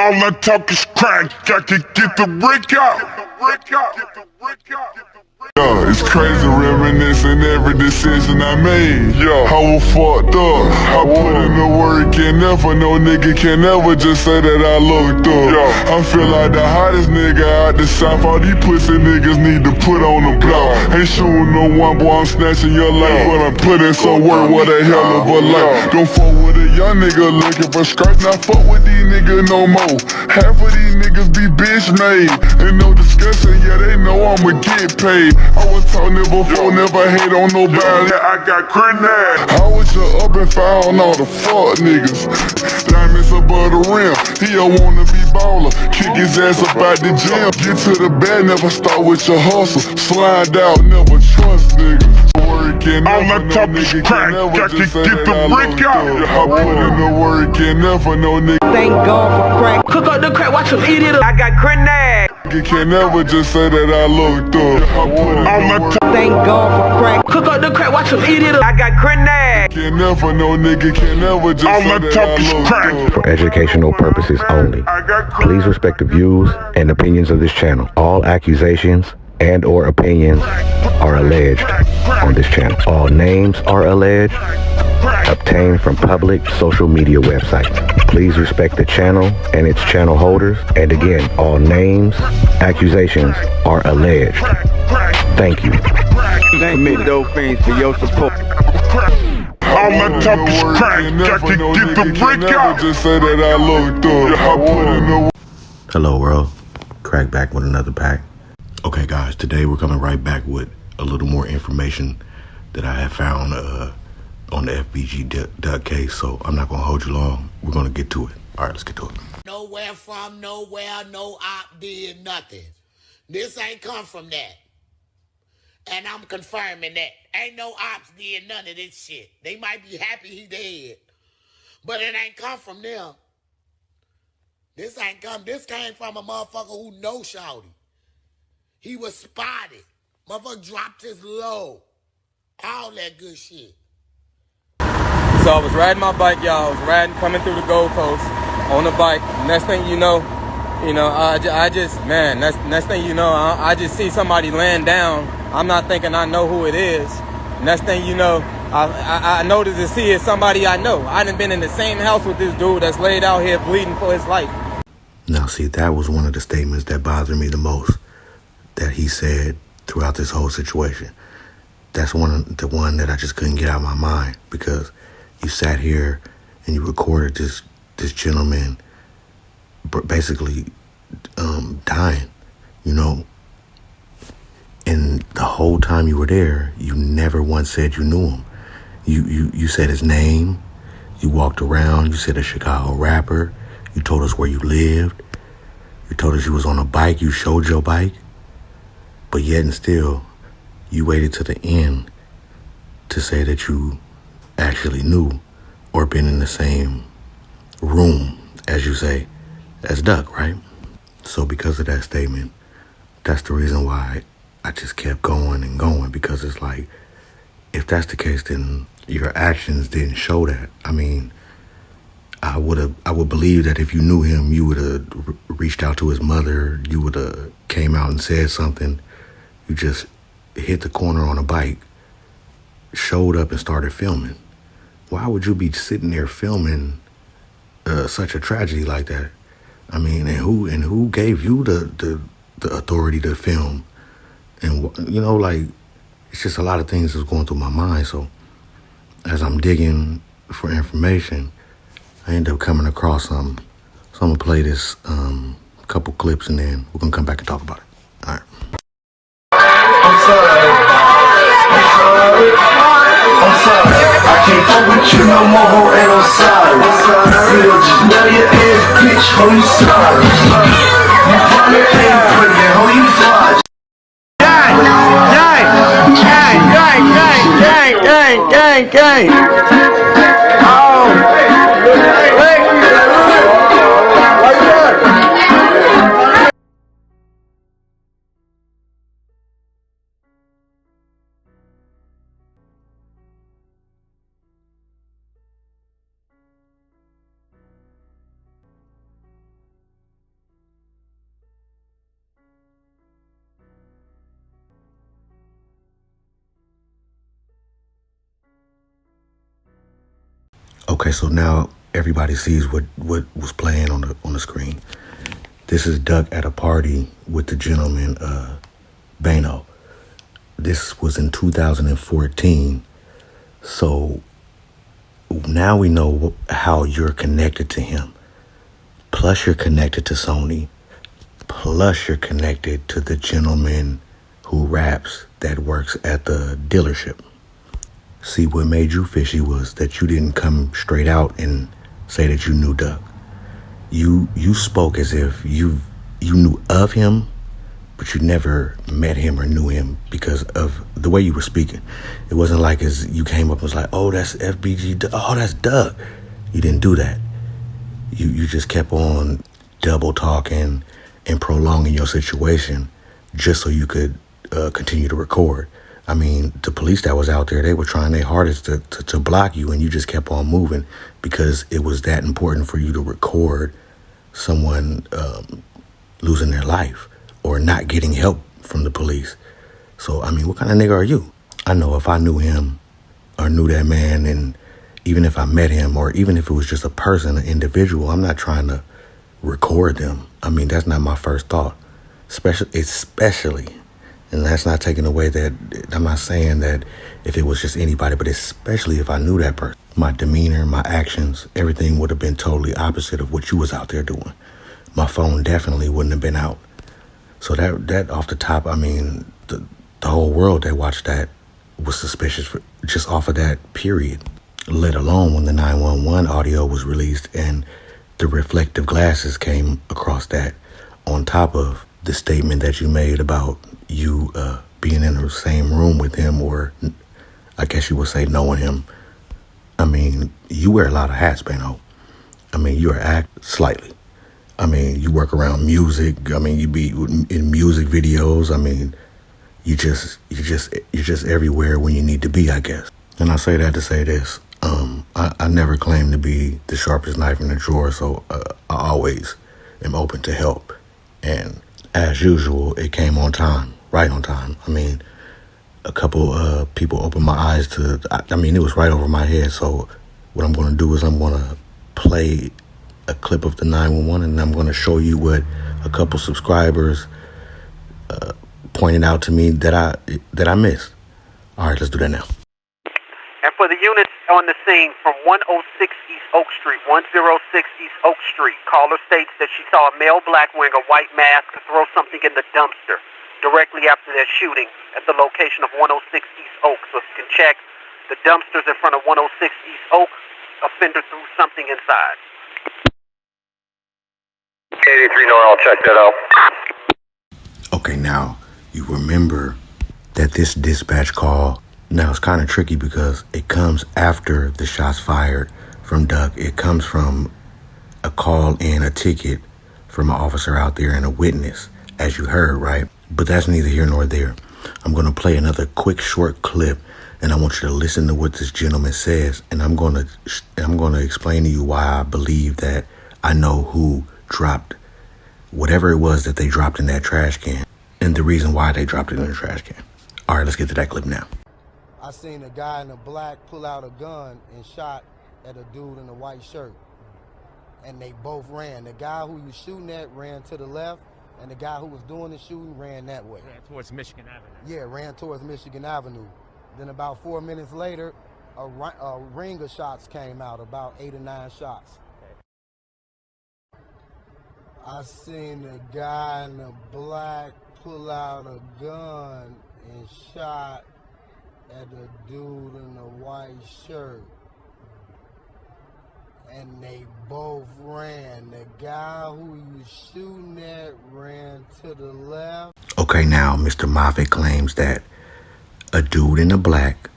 All I talk is crack, I can get the brick out. Yeah, it's crazy reminiscing every decision I made. Yeah, I was fucked up. I put in the work and never, no nigga can ever just say that I looked up. Yeah, I feel like the hottest nigga out the south. All these pussy niggas need to put on the block. Ain't shooting no one, boy, I'm snatching your life, but I'm putting some work. What a hell of a life. Don't fuck with a young nigga looking for scratch. Not fuck with these niggas no more. Half of these niggas be bitch made. And no discussion, yeah, they know I'ma get paid. I was taught never before, never hate on nobody. I got grenade. I was just up and found all the fuck niggas. Diamonds above the rim. He don't wanna be baller. Kick his ass up out the gym. Get to the bed, never start with your hustle. Slide out, never trust niggas. All I talk is crack, I can get the brick out. I put in the work and never no nigga. Thank God for crack. Cook up the crack, watch him eat it up. I got grenade. You can never just say that I looked up. I put in the work. Thank God for crack. Cook up the crack, watch him eat it up. I got grenade. Can never, no nigga can never just say that I looked up. For educational purposes only. Please respect the views and opinions of this channel. All accusations and or opinions are alleged on this channel. All names are alleged, obtained from public social media websites. Please respect the channel and its channel holders. And again, all names, accusations are alleged. Thank you. Commit those things for your support. All I talk is crack, I can get the brick out. Just say that I looked up. I put in the. Hello world, Crack back with another pack. Okay guys, today we're coming right back with a little more information that I have found on the FBG duck case, so I'm not gonna hold you long. We're gonna get to it. All right, let's get to it. Nowhere from nowhere, no op did nothing. This ain't come from that. And I'm confirming that. Ain't no ops did none of this shit. They might be happy he dead, but it ain't come from them. This came from a motherfucker who know Shawty. He was spotted. Motherfucker dropped his low. All that good shit. So I was riding my bike, y'all. I was coming through the Gold Coast on the bike. Next thing you know, I just see somebody laying down. I'm not thinking I know who it is. Next thing you know, I noticed to see it's somebody I know. I done been in the same house with this dude that's laid out here bleeding for his life. Now see, that was one of the statements that bothered me the most that he said throughout this whole situation. That's the one that I just couldn't get out of my mind, because you sat here and you recorded this gentleman basically dying, you know, and the whole time you were there, you never once said you knew him. You said his name, you walked around, you said a Chicago rapper, you told us where you lived, you told us you was on a bike, you showed your bike, but yet and still, you waited to the end to say that you actually knew or been in the same room, as you say, as Duck, right? So because of that statement, that's the reason why I just kept going and going, because it's like, if that's the case, then your actions didn't show that. I mean, I would believe that if you knew him, you would have reached out to his mother, you would have came out and said something. You just hit the corner on a bike, showed up and started filming. Why would you be sitting there filming such a tragedy like that? I mean, and who gave you the authority to film? And you know, like, it's just a lot of things that's going through my mind. So as I'm digging for information, I end up coming across something. So I'm gonna play this couple clips, and then we're gonna come back and talk about it. All right. I'm sorry. I can't fuck with you no more, and I'm sorry. Still just know your ass, bitch, oh, you sorry. You probably ain't pregnant, oh, you sorry. Gang. Okay, so now everybody sees what was playing on the screen. This is Duck at a party with the gentleman, Bano. This was in 2014. So now we know how you're connected to him. Plus you're connected to Sony. Plus you're connected to the gentleman who raps that works at the dealership. See, what made you fishy was that you didn't come straight out and say that you knew Duck. You spoke as if you knew of him, but you never met him or knew him because of the way you were speaking. It wasn't like as you came up and was like, oh, that's FBG, oh, that's Duck. You didn't do that. You just kept on double talking and prolonging your situation just so you could continue to record. I mean, the police that was out there, they were trying their hardest to block you, and you just kept on moving because it was that important for you to record someone losing their life or not getting help from the police. So, I mean, what kind of nigga are you? I know if I knew him or knew that man, and even if I met him or even if it was just a person, an individual, I'm not trying to record them. I mean, that's not my first thought, especially. And that's not taking away that, I'm not saying that if it was just anybody, but especially if I knew that person. My demeanor, my actions, everything would have been totally opposite of what you was out there doing. My phone definitely wouldn't have been out. So that off the top, I mean, the whole world that watched that was suspicious for, just off of that period, let alone when the 911 audio was released and the reflective glasses came across that on top of the statement that you made about you being in the same room with him, or I guess you would say knowing him. I mean, you wear a lot of hats, Bano. I mean, you're act slightly. I mean, you work around music. I mean, you be in music videos. I mean, you're just everywhere when you need to be, I guess. And I say that to say this. I never claim to be the sharpest knife in the drawer, so I always am open to help. And as usual, it came on time, right on time. I mean, a couple people opened my eyes to, I mean, it was right over my head. So what I'm going to do is I'm going to play a clip of the 911, and I'm going to show you what a couple subscribers pointed out to me that I missed. All right, let's do that now. And for the units on the scene from 106 East Oak Street, 106 East Oak Street, caller states that she saw a male black wearing a white mask throw something in the dumpster directly after their shooting at the location of 106 East Oak. So if you can check the dumpsters in front of 106 East Oak, offender threw something inside. Pt3, I'll check that out. Okay, now you remember that this dispatch call, now it's kind of tricky because it comes after the shots fired from Duck. It comes from a call in, a ticket from an officer out there and a witness, as you heard, right? But that's neither here nor there. I'm going to play another quick short clip, and I want you to listen to what this gentleman says, and I'm going to explain to you why I believe that I know who dropped whatever it was that they dropped in that trash can and the reason why they dropped it in the trash can. All right, let's get to that clip now. I seen a guy in a black pull out a gun and shot at a dude in a white shirt. And they both ran. The guy who you shooting at ran to the left, and the guy who was doing the shooting ran that way. Ran towards Michigan Avenue. Yeah, ran towards Michigan Avenue. Then about 4 minutes later, a ring of shots came out, about 8 or 9 shots. Okay. I seen a guy in a black pull out a gun and shot at a dude in a white shirt, and they both ran. The guy who you shooting at ran to the left. Okay, now Mr. Moffitt claims that a dude in the black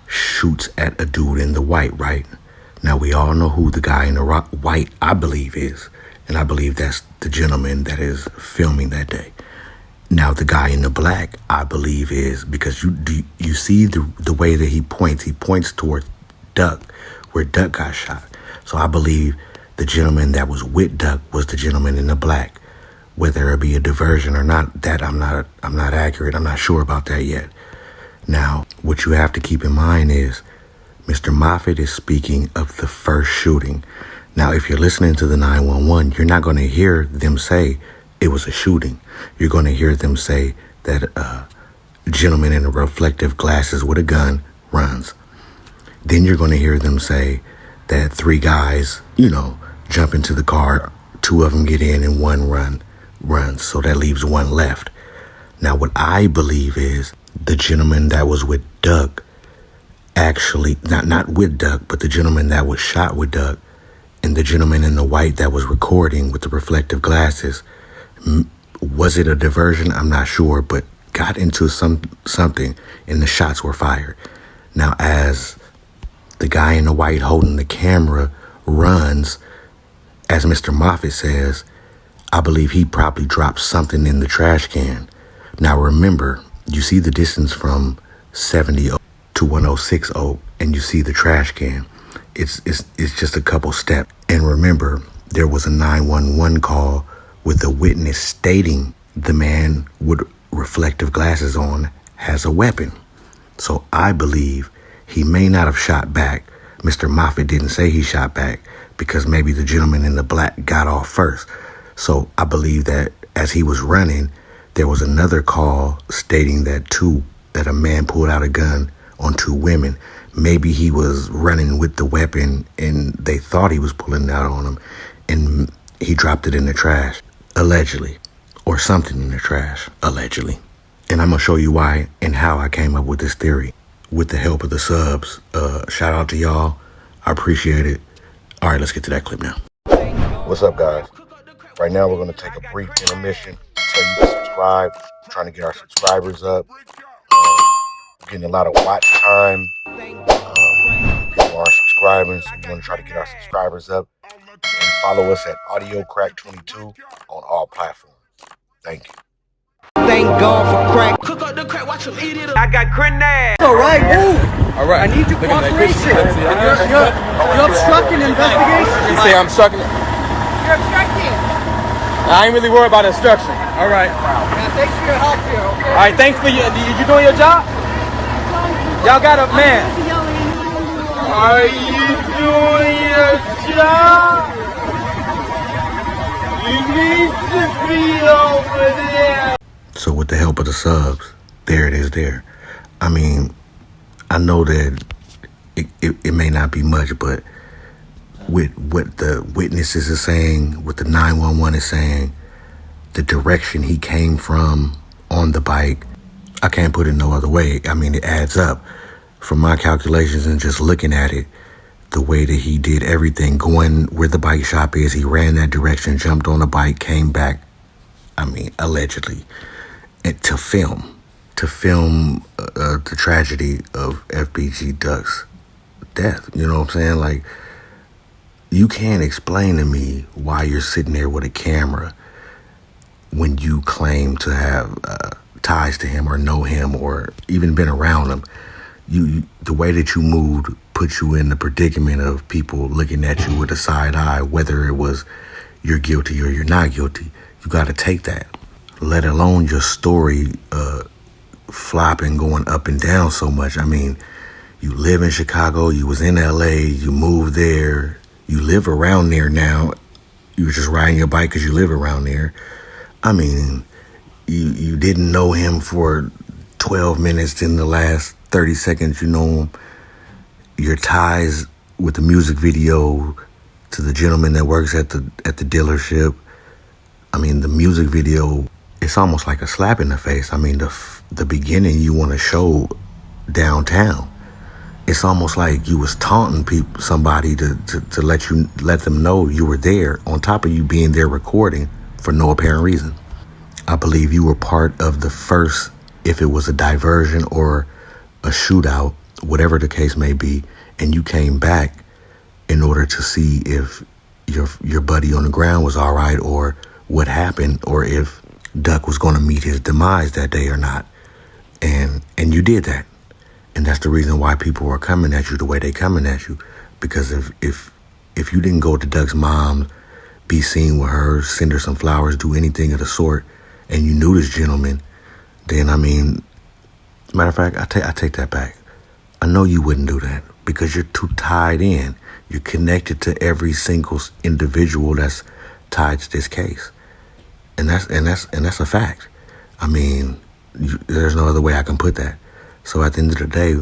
shoots at a dude in the white, right? Now we all know who the guy in the white, I believe, is, and I believe that's the gentleman that is filming that day. Now, the guy in the black, I believe, is, because you see the way that he points towards Duck, where Duck got shot. So I believe the gentleman that was with Duck was the gentleman in the black. Whether it be a diversion or not, that I'm not accurate. I'm not sure about that yet. Now, what you have to keep in mind is Mr. Moffitt is speaking of the first shooting. Now, if you're listening to the 911, you're not going to hear them say it was a shooting. You're going to hear them say that a gentleman in reflective glasses with a gun runs. Then you're going to hear them say that 3 guys, jump into the car. 2 of them get in and 1 runs. So that leaves 1 left. Now, what I believe is the gentleman that was with Duck, actually, not with Duck, but the gentleman that was shot with Duck, and the gentleman in the white that was recording with the reflective glasses, was it a diversion? I'm not sure, but got into something and the shots were fired. Now, as the guy in the white holding the camera runs, as Mr. Moffitt says, I believe he probably dropped something in the trash can. Now, remember, you see the distance from 70 to 106 Oak, and you see the trash can. It's just a couple steps. And remember, there was a 911 call with a witness stating the man with reflective glasses on has a weapon. So I believe he may not have shot back. Mr. Moffitt didn't say he shot back because maybe the gentleman in the black got off first. So I believe that as he was running, there was another call stating that a man pulled out a gun on 2 women. Maybe he was running with the weapon and they thought he was pulling it out on them, and he dropped it in the trash, allegedly, or something in the trash, allegedly. And I'm going to show you why and how I came up with this theory with the help of the subs. Shout out to y'all. I appreciate it. All right, let's get to that clip now. What's up, guys? Right now, we're going to take a brief intermission. Tell you to subscribe. I'm trying to get our subscribers up. Getting a lot of watch time. People are subscribing, so we want to try to get our subscribers up. And follow us at Audio Crack 22 on all platforms. Thank you. Thank God for crack. Cook up the crack, watch him eat it up. I got grenades. All right, move. All right. I need your cooperation. You're obstructing investigation. You say I'm obstructing? You're obstructing. I ain't really worried about obstruction. All right. Man, thanks for your help here, okay? All right, thanks for you doing your job? Y'all got a man. Are you doing your job? You need to be over there. So with the help of the subs, there it is there. I mean, I know that it may not be much, but with what the witnesses are saying, what the 911 is saying, the direction he came from on the bike, I can't put it no other way. I mean, it adds up. From my calculations and just looking at it, the way that he did everything, going where the bike shop is, he ran that direction, jumped on the bike, came back, I mean, allegedly, and to film the tragedy of FBG Duck's death. You know what I'm saying? Like, you can't explain to me why you're sitting there with a camera when you claim to have ties to him or know him or even been around him. The way that you moved put you in the predicament of people looking at you with a side eye, whether it was you're guilty or you're not guilty. You got to take that, let alone your story flopping, going up and down so much. I mean, you live in Chicago, you was in LA, you moved there, you live around there now. You were just riding your bike because you live around there. I mean, you didn't know him for 12 minutes. In the last 30 seconds, you know him. Your ties with the music video to the gentleman that works at the dealership. I mean, the music video, it's almost like a slap in the face. I mean, the beginning you want to show downtown. It's almost like you was taunting somebody to let them know you were there, on top of you being there recording for no apparent reason. I believe you were part of the first, if it was a diversion or a shootout, whatever the case may be, and you came back in order to see if your buddy on the ground was all right, or what happened, or if Duck was going to meet his demise that day or not. And you did that. And that's the reason why people are coming at you the way they coming at you. Because if you didn't go to Duck's mom, be seen with her, send her some flowers, do anything of the sort, and you knew this gentleman, then, I mean, matter of fact, I take that back. I know you wouldn't do that because you're too tied in. You're connected to every single individual that's tied to this case. And that's a fact. I mean, there's no other way I can put that. So at the end of the day,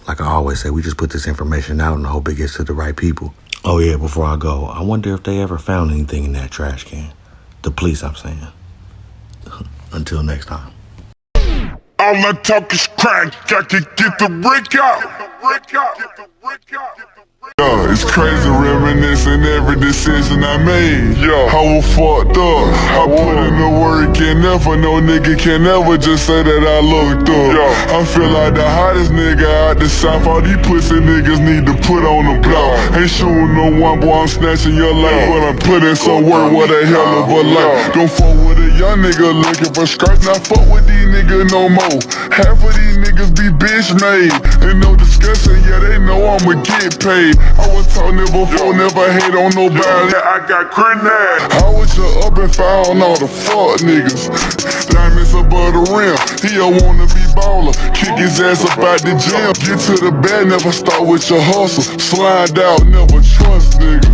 like I always say, we just put this information out and I hope it gets to the right people. Oh yeah, before I go, I wonder if they ever found anything in that trash can. The police, I'm saying. Until next time. All I talk is crack, I can get the brick out. Yeah, it's crazy reminiscing every decision I made. Yeah, I was fucked up. I put in the work and never no nigga can ever just say that I looked up. Yeah, I feel like the hottest nigga out the south. All these pussy niggas need to put on the block. Ain't shooting no one, boy, I'm snatching your life, but I'm putting some work. What a hell of a life. Don't fuck with a young nigga looking for skirts. Not fuck with these niggas no more. Half of these niggas be bitch made. Ain't no discussion, yeah, they know I'ma get paid. I was taught never before, never hate on nobody. Yeah, I got grenade. I was just up and found all the fuck niggas. Diamonds above the rim. He don't wanna be baller. Kick his ass up out the gym. Get to the bed, never start with your hustle. Slide out, never trust niggas.